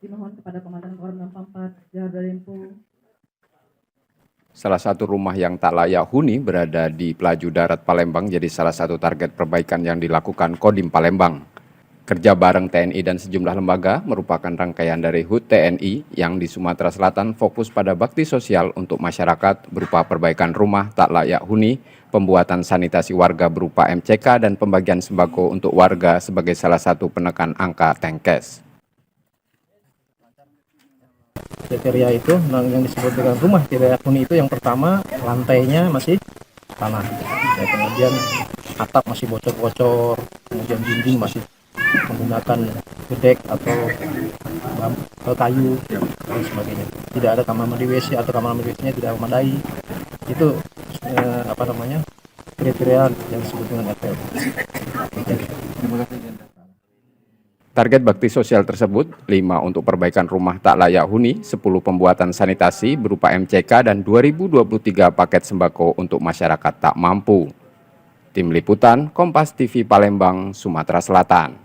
Dimohon kepada Komandan Korem 64 Garda Limpo. Salah satu rumah yang tak layak huni berada di Pelaju Darat Palembang jadi salah satu target perbaikan yang dilakukan Kodim Palembang. Kerja bareng TNI dan sejumlah lembaga merupakan rangkaian dari HUT TNI yang di Sumatera Selatan fokus pada bakti sosial untuk masyarakat berupa perbaikan rumah tak layak huni, pembuatan sanitasi warga berupa MCK dan pembagian sembako untuk warga sebagai salah satu penekan angka tengkes. Kriteria itu yang disebut dengan rumah tidak layak huni itu yang pertama lantainya masih tanah, ya, kemudian atap masih bocor-bocor, kemudian dinding masih menggunakan gedek atau kayu dan sebagainya. Tidak ada kamar mandi WC atau kamar mandi WC-nya tidak memadai. Itu kriteria yang disebut dengan RPL. Target bakti sosial tersebut 5 untuk perbaikan rumah tak layak huni, 10 pembuatan sanitasi berupa MCK dan 2023 paket sembako untuk masyarakat tak mampu. Tim Liputan Kompas TV Palembang, Sumatera Selatan.